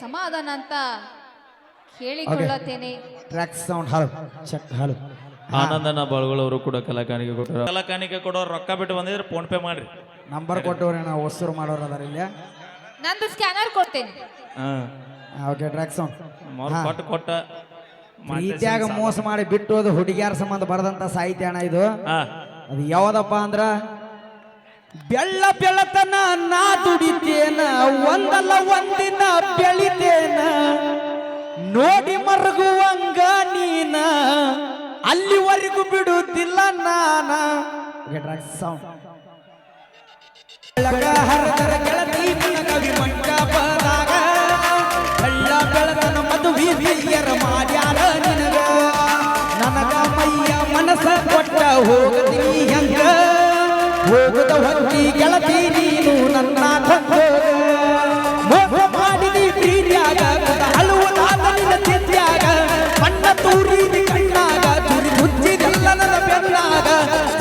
ಸಮಾಧಾನ ಅಂತ ಕೇಳಿಕೊಳ್ಳುತ್ತೇನೆ. Track sound hello check hello. ಆನಂದನ ಬಾಳ್ಗಳವರು ಕೂಡ ಕಲಾಕಾಣಿಕೆ ಕೊಟ್ಟರು. ಕಲಾಕಾಣಿಕೆ ಕೊಡೋರು ರೊಕ್ಕ ಬಿಟ್ಟು ಬಂದಿದ್ರೆ ಫೋನ್ ಪೇ ಮಾಡ್ರಿ. ನಂಬರ್ ಕೊಟ್ಟವ್ರೆ ನಾವು ಹೊಸರು ಮಾಡೋರು ಅದಾರ ಇಲ್ಲ. ನಂದು ಸ್ಕ್ಯಾನರ್ ಕೊಡ್ತೇನೆ. ಓಕೆ ಟ್ರ್ಯಾಕ್ ಸೌಂಡ್ ಕೊಟ್ಟ ಪ್ರೀತಿಯಾಗ ಮೋಸ ಮಾಡಿ ಬಿಟ್ಟು ಅದು ಹುಡುಗಿಯಾರ ಸಂಬಂಧ ಬರದಂತ ಸಾಹಿತ್ಯ ಅಣ್ಣ ಇದು. ಅದು ಯಾವ್ದಪ್ಪ ಅಂದ್ರ ಬೆಳ್ಳ ಬೆಳತನ ನಾ ದುಡಿತೇನ ಒಂದಲ್ಲ ಒಂದಿನ ಬೆಳಿತೇನ ನೋಡಿ ಮರಗುವಂಗ ನೀನ ಅಲ್ಲಿವರೆಗೂ ಬಿಡುತ್ತಿಲ್ಲ ನಾನ. ಸೌಂಡ್ ಹರದರ ಗೆಳತಿ ಕವಿ ಮಂಟಪದಾಗ ಬೆಳ್ಳ ಬೆಳತನ ಮದುವೆ ಹಿರಿಯರ ಮಾಡ್ಯಾರ ನಿನಗ ನನಗ ಮೈಯ ಮನಸ ಕೊಟ್ಟ ಹೋಗದಿ ಹೆಂಗ ಹೋಗದ ಹೊತ್ತಿ ಗೆಳತಿ ನೀನು ನನ್ನ ಮೋಸ ಮಾಡಿದಿ ಪ್ರೀತಿಯಾಗ ಹಲುವುದಾದ ನಿನ್ನ ತಿದ್ಯಾಗ ಮಣ್ಣ ತೂರಿದಿ ಕಣ್ಣಾಗ ತುರಿ ಮುಚ್ಚಿದೆಲ್ಲ ನನ್ನ ಬೆನ್ನಾಗ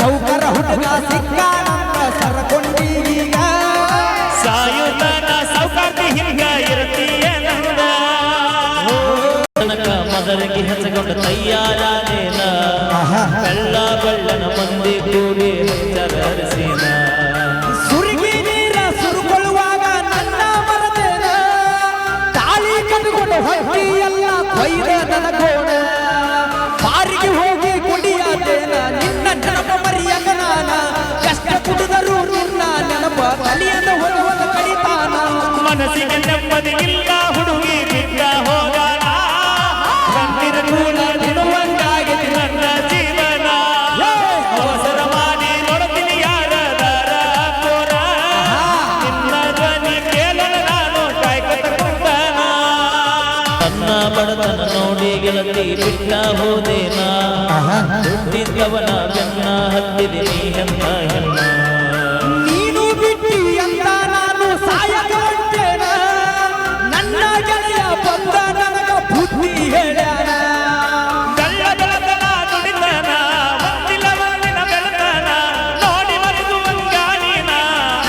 ಸೌಕರ ಹುಡುಗ ಸಿಕ್ಕಾನಂತ ಸರಕೊಂಡೀಗ ಸಾಯುತನ ಸೌಕಾರ್ತಿ ಹಿಂಗ ಇರ್ತೀಯ ನಂದ ತನಕ ಮದರಿಗೆ ಹಚ್ಚಗೊಂಡ ತಯ್ಯಾರೇನ ಬೆಳ್ಳ ಬೆಳ್ಳನ ಮಂದಿ ಕೂಡಿ ಹಚ್ಚರಸಿನ ಸುರುಗಿ ನೀರ ಸುರುಕೊಳ್ಳುವಾಗ ನನ್ನ ಮರದೇನ ತಾಳಿ ಕಟ್ಕೊಂಡು ಹೊಟ್ಟಿ ಎಲ್ಲ ಕೊಯ್ದ ನನಗೋಣ ಬಾರಿಗೆ ಹೋಗಿ ಕುಡಿಯಾದೇನ ನಿನ್ನ ನೆನಪ ಮರಿಯಕ ನಾನ ಕಷ್ಟ ಕುಡಿದರು ನಿನ್ನ ನೆನಪ ತಲೆಯನ್ನು ಹೊರವದ ಕಡಿತಾನ ಮನಸ್ಸಿಗೆ ನೆಮ್ಮದಿ ಇಲ್ಲ ಹುಡುಗಿ ಬಿಟ್ಟ ಹೋಗಾನ ಕಣ್ಣಿನ ಕೂಡ ನಿಡುವಂಗಾಗಿದೆ ನನ್ನ ಜೀವನ ಅವಸರ ಮಾಡಿ ನೋಡ್ತೀನಿ ಯಾರದಾರ ಕೋರ ನಿನ್ನ ಧ್ವನಿ ಕೇಳಲು ನಾನು ಕಾಯ್ಕೊತ ಕುಂತಾನ ನನ್ನ ಬಡತನ ನೋಡಿ ಗೆಳತಿ ಬಿಟ್ಟ ಹೋದೇನ ಹುಟ್ಟಿದವನ ಬೆನ್ನ ಹತ್ತಿದೆ ನೀ ಹೆಣ್ಣ ಹೆಣ್ಣ ನೀನು ಬಿಟ್ಟಿ ಅಂತ ನಾನು ಸಾಯಕ ಹೊಂಟೇನ ನನ್ನ ಗೆಳೆಯ ಬಂದ ನನಗ ಬುದ್ಧಿ ಹೇಳ್ಯಾನ ಬೆಳ್ಳ ಬೆಳತನ ದುಡಿತನ ಒಂದಿಲ್ಲ ಒಂದಿನ ಬೆಳತನ ನೋಡಿ ಮರೆಯುವಂಗ ನೀನ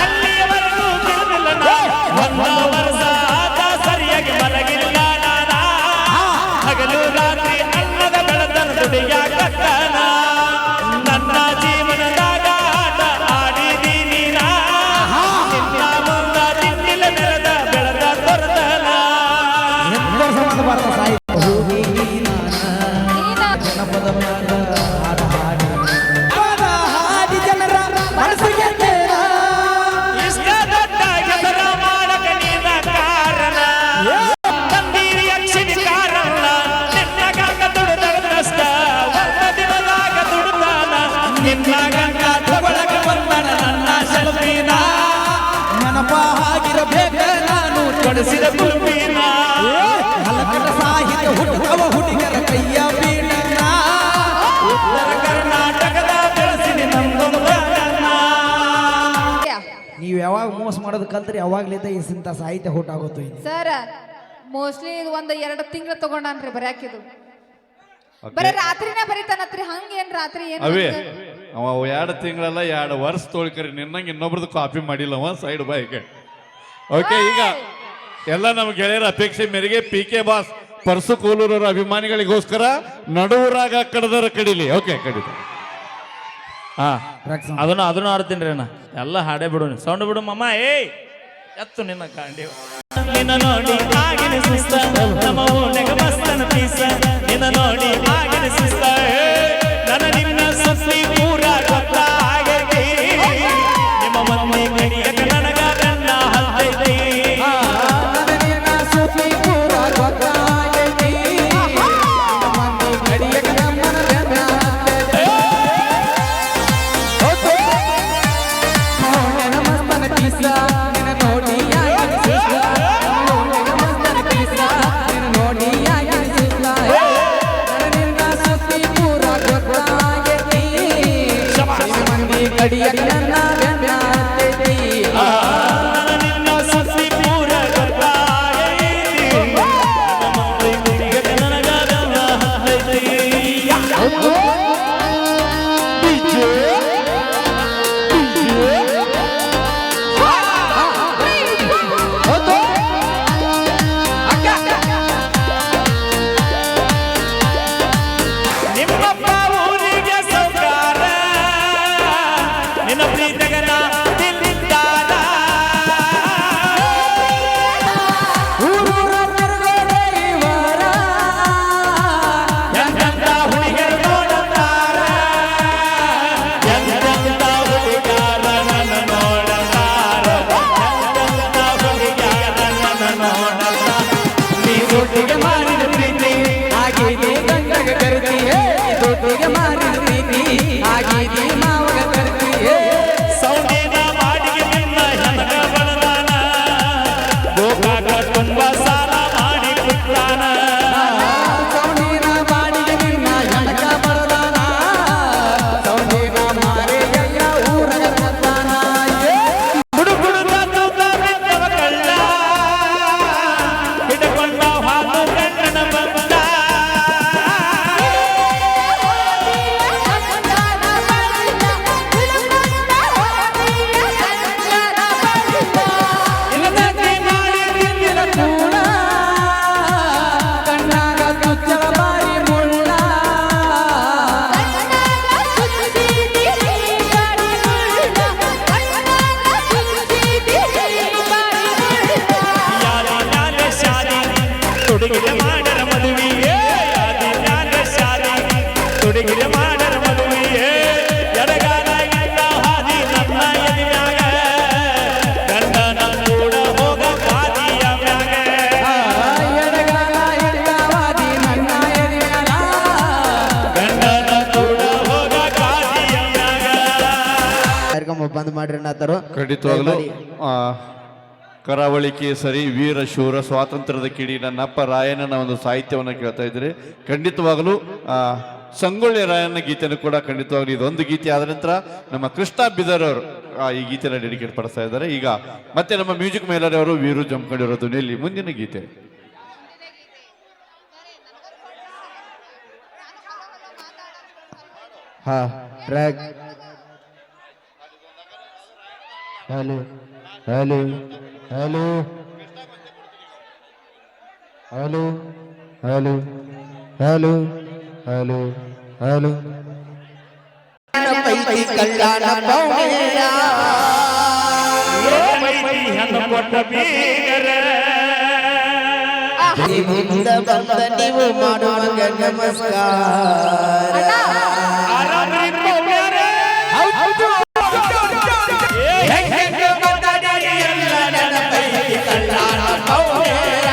ಅಲ್ಲಿಯವರೆಗೂ ಬಿಡುದಿಲ್ಲ ಒಂದ ವರ್ಷ ಆದ ಸರಿಯಾಗಿ ಮಲಗಿಲ್ಲ ನಾನ ಹಗಲು ರಾತ್ರಿ ಅನ್ನದ ಬೆಳತನ ದುಡಿಯಾಕತ್ತಾನ ನನ್ನ ಜೀವನದಾಗ ಆಟ ಆಡಿದಿ ನೀನ ನಿನ್ನ ಮುಂದ ತಿನ್ನಿಲ್ಲ ನೆಲದ ಬೆಳದ ತೊರೆದನ ಎಂತ ಸಂಬಂಧ ಬರ್ತ ಸಾಹಿತ್ಯ ಹೋಗಿ ಜನಪದ ಮ್ಯಾಲ ಹಾಡ ಹಾಡಿ ಜನರ ಮನಸ್ಸಿಗೆ ತೇರ ಇಷ್ಟ ದೊಡ್ಡ ಹೆಸರ ಮಾಡಕ ನೀನ ಕಾರಣ ತಂದೀರಿ ಅಕ್ಷಿಣಿ ಕಾರಣ ನಿನ್ನ ಗಂಗ ದುಡಿದಷ್ಟ ಒಂದು ದಿನದಾಗ ದುಡುತ್ತಾನ ನಿನ್ನ ಗಂಗ ತಗೊಳಕ ಬಂದಣ ನನ್ನ ಶೆಲ್ಫಿನ ನೆನಪ ಆಗಿರಬೇಕ ನಾನು ಕೊಡಿಸಿದ ಕುಲ್ಪಿನ ಹಲಕಟ ಸಾಹಿತ್ಯ ಹುಟ್ಟುವ ಹುಡುಗರ ಕೈಯ ಬೀಡನ ಉತ್ತರ ಕರ್ನಾಟಕದ ಬೆಳೆಸಿನಿ ನಮ್ದೊಂದು ಬಡತನ. ನೀವು ಯಾವಾಗ ಮೋಸ ಮಾಡೋದು ಕಲ್ತ್ರಿ ಯಾವಾಗ್ಲಿದ್ದ ಇಂಥ ಸಾಹಿತ್ಯ ಹುಟ್ಟಾಗೋತು ಇನ್ನು ಸರ್ ಮೋಸ್ಟ್ಲಿ ಇದು ಒಂದು 2 ತಿಂಗಳು ತಗೊಂಡಾನ್ರಿ ಬರ್ಯಾಕಿದು. ಬರೀ ರಾತ್ರಿನೇ ಬರೀತಾನತ್ರಿ. ಹಂಗೇನ್ ರಾತ್ರಿ ಏನ್ ಅವೇ ಅವ 2 ತಿಂಗಳಲ್ಲ 2 ವರ್ಷ ತೊಳ್ಕರಿ ನಿನ್ನಂಗೆ ಇನ್ನೊಬ್ರದ್ದು ಕಾಪಿ ಮಾಡಿಲ್ಲ ಅವ ಸೈಡ್ ಬೈಕ್. ಓಕೆ, ಈಗ ಎಲ್ಲ ನಮ್ಮ ಗೆಳೆಯರ ಅಪೇಕ್ಷೆ ಮೇರೆಗೆ ಪಿ ಕೆ ಬಾಸ್ ಪರ್ಸು ಕೋಲೂರವರ ಅಭಿಮಾನಿಗಳಿಗೋಸ್ಕರ ನಡುವರಾಗ ಕಡದರ ಕಡಿಲಿ. ಓಕೆ, ಕಡಿತ. ಹಾ, ಅದನ್ನು ಆಡ್ತೀನಿ ರೀ ಅಣ್ಣ. ಎಲ್ಲ ಹಾಡೇ ಬಿಡು, ಸೌಂಡ್ ಬಿಡು ಮಮ್ಮ. ಏಯ್ ಎತ್ತು ನಿನ್ನ ಕಾಂಡಿ ನಿನ್ನ ನೋಡಿ ಆಗಿನ ಸುಸ್ತ ನಮ್ಮ ಓಣೆಗ ಮಸ್ತನ ಪೀಸ ನಿನ್ನ ನೋಡಿ ಆಗಿನ ಸುಸ್ತ ನನ್ನ ನಿನ್ನ ಸೊಸಿ ಪೂರ ಗೊತ್ತಾಗೈತಿ ನಿಮ್ಮ ಮಮ್ಮಿ ಕಡಿಯಕ ನನಗ ಬೆನ್ನ ಹತ್ತೈತಿ ನೋಡಿ ದುಡ್ಡಿಗೆ ಮಾರಿದ ಪ್ರೀತಿ ಆಗಿದೆ ಗಂಡಗ ಕರ್ತಿ ದುಡ್ಡಿಗೆ ಮಾರಿದ ಪ್ರೀತಿ ಆಗಿದೆ ಮಾವಗ ಕರ್ತಿ ಸೌಂಡಿನ ಮಾಡಿಗೆ ನಿನ್ನ ಹೆಣಗ ಬಡದಾನ ಗೋಕಾಕ ತುಂಬ ಸಾಲ ಮಾಡಿ ಕುಟ್ಟಾನ ಸೌಂಡಿನ ಬಾಡಿಗೆ ನಿನ್ನ ಹೆಣಗ ಬರದಾನ ಸೌಂಡಿನ ಮಾರೆಯ ಊರಗ ಬರ್ತಾನ ಬುಡು ಬುಡು ಬಿದ್ದವ ಕಳ್ಳ ಹಿಡ್ಕೊಂಡ ಹಾಲು ಗಂಡನ ಬಂದ ಇಲ್ಲದಂತೆ ಮಾಡಿ ತಿಂದಿರ ಕೂಡ ಕಣ್ಣಾಗ ತುಚ್ಚಲ ಬಾರಿ ಮುಳ್ಳ ಯಾದಿ ಮ್ಯಾಲೆ ಶಾದಿ ತುಡುಗಿಗೆ ಮಾಡರ ಮದುವೆಯೇ ಯಾದಿ ಮ್ಯಾಲೆ ಶಾದಿ ತುಡುಗಿಗೆ ಮಾಡರ ಮದುವೆಯೇ ಎಡಗಾಲ ಇಟ್ಟ ಹಾದಿ ನನ್ನ ಎದಿಯಾಗ ಗಂಡನ ಕೂಡ ಹೋಗ ಹಾದಿಯ ಮ್ಯಾಗ ಎಡಗಾಲ ಹಿಡಿದವಾದಿ ನನ್ನ ಎದೆಯಾಗ ಗಂಡನ ಕೂಡ ಹೋಗ ಹಾದಿಯ ಮ್ಯಾಗ ಕಾರ್ಯಕ್ರಮ ಬಂದ್ ಮಾಡ್ರಿ ಅನ್ನತ್ತಾರು ಖಂಡಿತವಾಗ್ಲು ಕರಾವಳಿ ಕೇಸರಿ ವೀರ ಶೂರ ಸ್ವಾತಂತ್ರ್ಯದ ಕಿಡಿ ನನ್ನಪ್ಪ ರಾಯಣ್ಣನ ಒಂದು ಸಾಹಿತ್ಯವನ್ನು ಕೇಳ್ತಾ ಇದ್ರಿ. ಖಂಡಿತವಾಗಲೂ ಸಂಗೊಳ್ಳಿ ರಾಯಣ್ಣ ಗೀತೆಯನ್ನು ಕೂಡ ಖಂಡಿತವಾಗ್ಲೂ ಇದೊಂದು ಗೀತೆ ಆದ ನಂತರ ನಮ್ಮ ಕೃಷ್ಣ ಬಿದರ್ ಅವರು ಈ ಗೀತೆಯನ್ನು ಡೆಡಿಕೇಟ್ ಪಡಿಸ್ತಾ ಇದ್ದಾರೆ. ಈಗ ಮತ್ತೆ ನಮ್ಮ ಮ್ಯೂಸಿಕ್ ಮೇಲರ್ ಅವರು ವೀರು ಜಂಪ್ಕೊಂಡಿರೋ ಧ್ವನಿಯಲ್ಲಿ ಮುಂದಿನ ಗೀತೆ. ಹಾ track hello hello hello hello hello hello hello hello ಕಲ್ಯಾಣ ಪೌನೇರ ಹೆಣ್ಣು ಕೊಟ್ಟ ಬೀಗರ ಮುಂದ ಬಂದ ನೀವು ಮಾಡುವಂಗ ನಮಸ್ಕಾರ ಆರಾಮ್ರಿ ಪೌಣ್ಯಾರ ಹೆಂಗ ಮಾತಾಡಿ ಎಲ್ಲ ನನ್ನ ಪೈಕಿ ಕಲ್ಯಾಣ ಪೌನೇರ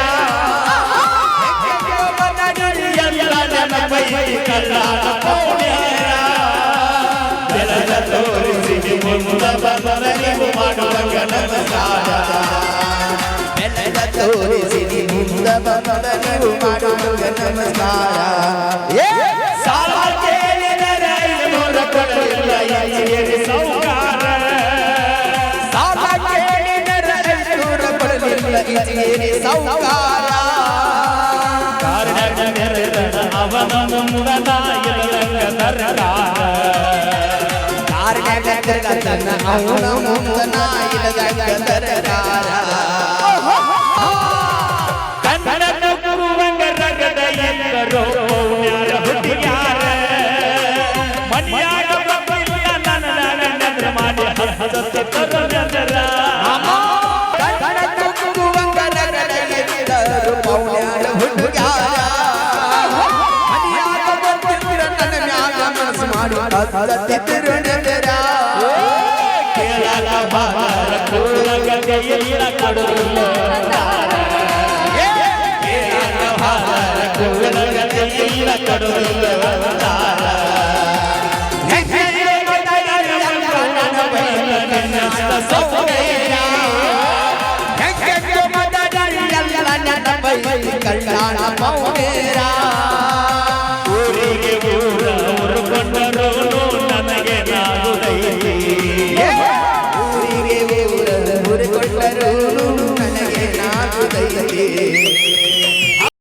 ಹೆಂಗ ಮಾತಾಡಿ ಎಲ್ಲ ನನ್ನ ಪೈಕಿ ಕಲ್ಯಾಣ ಪೌನೇರ ಬೆಳದ ತೋರಿಸಿ ಮುಂದ ಬಂದ ನೀವು ಮಾಡುವಂಗ ನಮಸ್ಕಾರ ಬೆಳಗ ತೋರಿಸಿ ಮುಂದ ಬಂದ ನೀವು ಮಾಡುವಂಗ ನಮಸ್ಕಾರ ಸಾಲ ಕೇಳಿದರೆ ಮೂರ ಕೊಡಲಿಲ್ಲ ಎಲ್ಲಿ ಸೌಕಾರ ಸಾಲ ಕೇಳಿದರೆ ಐನೂರ ಕೊಡಲಿಲ್ಲ ಇದೇನೆ ಸೌಕಾರ ಕಾರಣ ನೆರೆದ ಅವನ ಮುಂದನ ಇಲ್ಲದಂಗ ಸರ್ಕಾರ ಕಾರಣಗತನ ಅವನ ಮುಂದನ ಇಲ್ಲದಂಗ ಸರ್ಕಾರ ಕನ್ನಡ ಗುರುವಂಗ ರಗದ ಎಂದರು ಪೌಣ್ಯಾರ ಹುಟ್ಟಿಯಾರ ಮನ್ಯಾಗ ಬಪ್ಪಿಲ್ಲ ನನ್ನ ನೆದ್ರ ಮಾಡಿ ಹಸತ್ತ ತರುಣರ ಕನ್ನಡ ಗುರುವಂಗ ರಗಡೆಯಲ್ಲಿದ್ದರು ಪೌಣ್ಯಾರ ಹುಡುಗ್ಯಾರ ಮನೆಯಾಗ ಬಂದಿದ್ರ ನನ್ನ ಮ್ಯಾಗ ಮನಸ್ಸು ಮಾಡಿ ಹಸತ್ತೆ ತಿರುಣರ ಕೇಳಲ ಬಾರ ಕೂಳಗ ಕೈಯಿಲ್ಲ ಕಡುಲ್ಲ ಕೇಳಲ ಬಾರ ಕೂಳಗ ಕೈಯಿಲ್ಲ ಕಡುಲ್ಲ ಕಲ್ಯಾಣ ಪೌನೇರ ಊರಿಗೆ ಊರ ಉರುಕೊಂಡರು ನನಗೆ ನಾಗುದೈತಿ ಊರಿಗೆ ಊರಿಕೊಂಡರು ನನಗೆ ನಾಗುದೈತಿ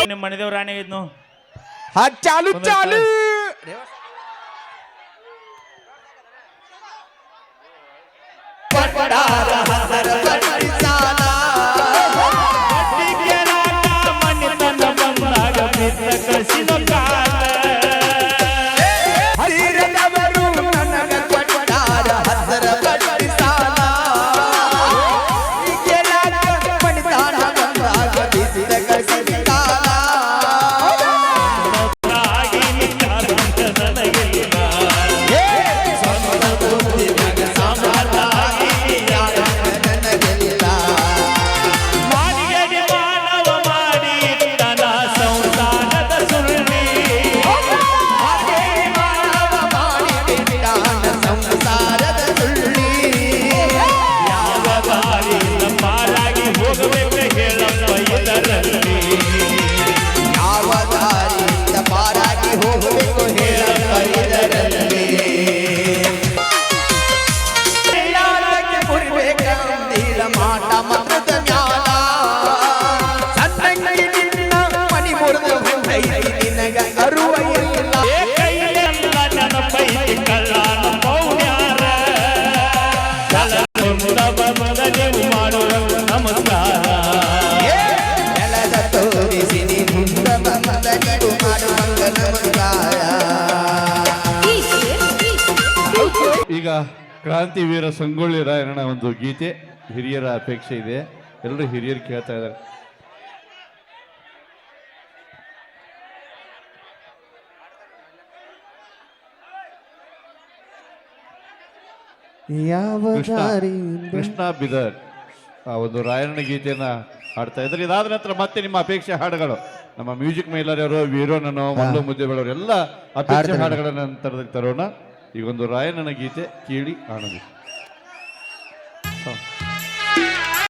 ನಿಮ್ಮ ಮನೆದೇವ್ರ ರಾಣಿ ಇದ್ನು ಚಾಲು ಚಾಲು ಪಟ್ಟಾರ ಹಸರ ಬಟ್ಟಿ ಸಾಲ ಮನೆತನ ಬಂದಾಗ ಬಿದ್ದ ಕಸಿನ ಕಾಲ ಹರಿರದವರು ನನಗ ಕೊಟ್ಟಾರ ಹಸರ ಬಟ್ಟಿ ಸಾಲ ಮಣಿತಾಣ ಬಂದಾಗ ಬಿದ್ದ ಕಸಿನ ಕಾಲ ಆಗಿ ನಿಂತಾರಂತ ನನಗಿಲ್ಲ ಸ್ವಂತ ಬುದ್ಧಿ ಮಗ ಸಮಾಧಾಗಿ ಯಾರ ನೆಲದ ತೋರಿಸಿ ನೀ ಮುಂದ ಬಂದ ನೀಡು ಮಾಡುವಂಗ ನಮಸ್ಕಾರ. ಈಗ ಕ್ರಾಂತಿವೀರ ಸಂಗೊಳ್ಳಿ ರಾಯಣ್ಣ ಒಂದು ಗೀತೆ ಹಿರಿಯರ ಅಪೇಕ್ಷೆ ಇದೆ. ಎಲ್ಲರೂ ಹಿರಿಯರು ಕೇಳ್ತಾ ಇದ್ದಾರೆ. ಯಾವ ಕೃಷ್ಣ ಬಿದರ್ ಆ ಒಂದು ರಾಯಣ್ಣ ಗೀತೆಯನ್ನ ಹಾಡ್ತಾ ಇದ್ದಾರೆ. ಇದಾದ ನಂತರ ಮತ್ತೆ ನಿಮ್ಮ ಅಪೇಕ್ಷೆ ಹಾಡುಗಳು ನಮ್ಮ ಮ್ಯೂಸಿಕ್ ಮೈಲರಿಯವರು, ವೀರೋನನೋ, ಮಲ್ಲು ಮುದ್ದೆಬೇಳವರು ಎಲ್ಲ ಅಪೇಕ್ಷೆ ಹಾಡುಗಳ ನಂತರದಲ್ಲಿ ತರೋಣ. ಈಗ ಒಂದು ರಾಯಣ್ಣನ ಗೀತೆ ಕೇಳಿ ಆನಂದಿಸಿ.